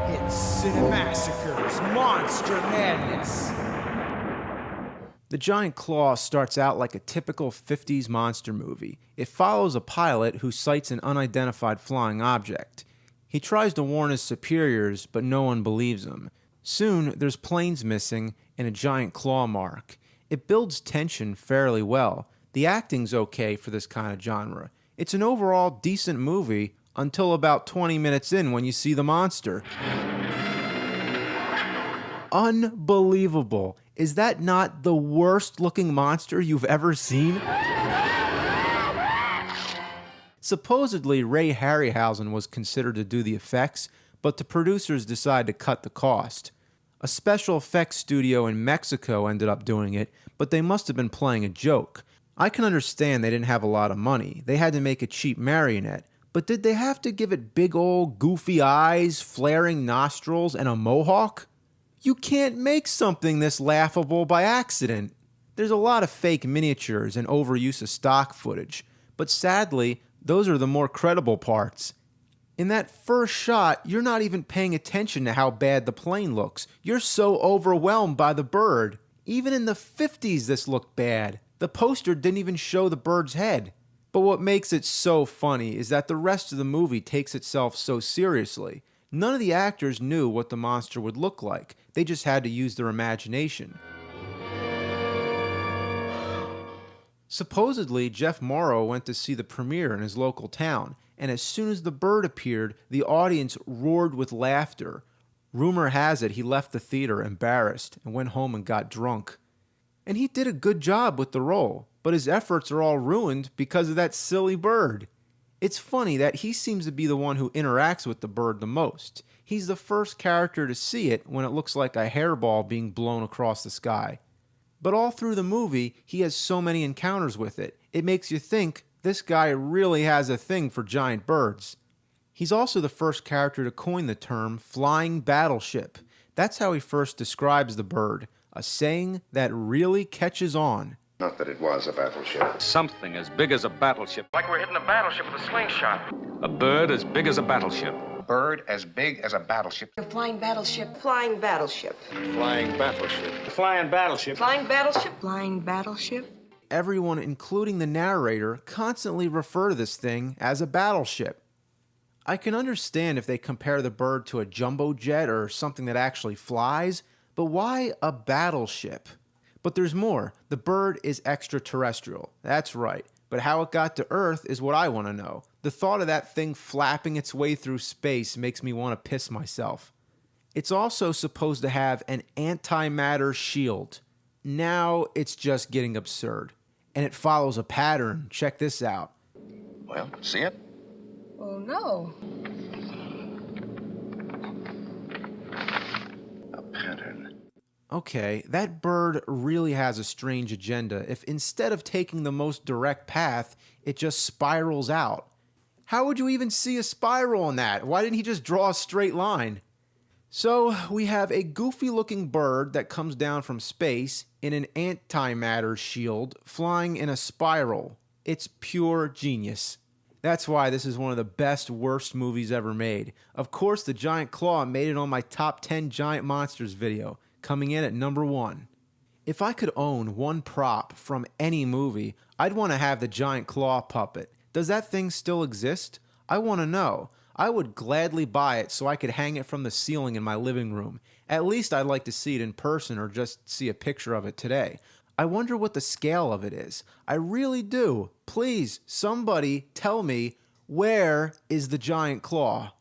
It's Cinemassaker's Monster Madness. The Giant Claw starts out like a typical 50s monster movie. It follows a pilot who sights an unidentified flying object. He tries to warn his superiors, but no one believes him. Soon, there's planes missing and a giant claw mark. It builds tension fairly well. The acting's okay for this kind of genre. It's an overall decent movie until about 20 minutes in when you see the monster. Unbelievable. Is that not the worst looking monster you've ever seen? Supposedly, Ray Harryhausen was considered to do the effects, but the producers decided to cut the cost. A special effects studio in Mexico ended up doing it, but they must have been playing a joke. I can understand they didn't have a lot of money. They had to make a cheap marionette. But did they have to give it big old goofy eyes, flaring nostrils, and a mohawk? You can't make something this laughable by accident. There's a lot of fake miniatures and overuse of stock footage, but sadly, those are the more credible parts. In that first shot, you're not even paying attention to how bad the plane looks. You're so overwhelmed by the bird. Even in the 50s, this looked bad. The poster didn't even show the bird's head. But what makes it so funny is that the rest of the movie takes itself so seriously. None of the actors knew what the monster would look like. They just had to use their imagination. Supposedly, Jeff Morrow went to see the premiere in his local town, and as soon as the bird appeared, the audience roared with laughter. Rumor has it he left the theater embarrassed and went home and got drunk. And he did a good job with the role, but his efforts are all ruined because of that silly bird. It's funny that he seems to be the one who interacts with the bird the most. He's the first character to see it when it looks like a hairball being blown across the sky. But all through the movie, he has so many encounters with it. It makes you think this guy really has a thing for giant birds. He's also the first character to coin the term flying battleship. That's how he first describes the bird, a saying that really catches on. Not that it was a battleship. Something as big as a battleship. Like we're hitting a battleship with a slingshot. A bird as big as a battleship. Bird as big as a battleship. A flying battleship. Flying battleship. Flying battleship. Flying battleship. Flying battleship. Flying battleship. Everyone, including the narrator, constantly refer to this thing as a battleship. I can understand if they compare the bird to a jumbo jet or something that actually flies, but why a battleship? But there's more. The bird is extraterrestrial. That's right. But how it got to Earth is what I want to know. The thought of that thing flapping its way through space makes me want to piss myself. It's also supposed to have an antimatter shield. Now it's just getting absurd. And it follows a pattern. Check this out. Well, see it? Oh, no. A pattern. Okay, that bird really has a strange agenda if instead of taking the most direct path, it just spirals out. How would you even see a spiral in that? Why didn't he just draw a straight line? So, we have a goofy-looking bird that comes down from space in an antimatter shield flying in a spiral. It's pure genius. That's why this is one of the best, worst movies ever made. Of course, The Giant Claw made it on my top 10 giant monsters video, coming in at number 1. If I could own one prop from any movie, I'd want to have the Giant Claw puppet. Does that thing still exist? I want to know. I would gladly buy it so I could hang it from the ceiling in my living room. At least I'd like to see it in person or just see a picture of it today. I wonder what the scale of it is. I really do. Please, somebody tell me, where is the Giant Claw?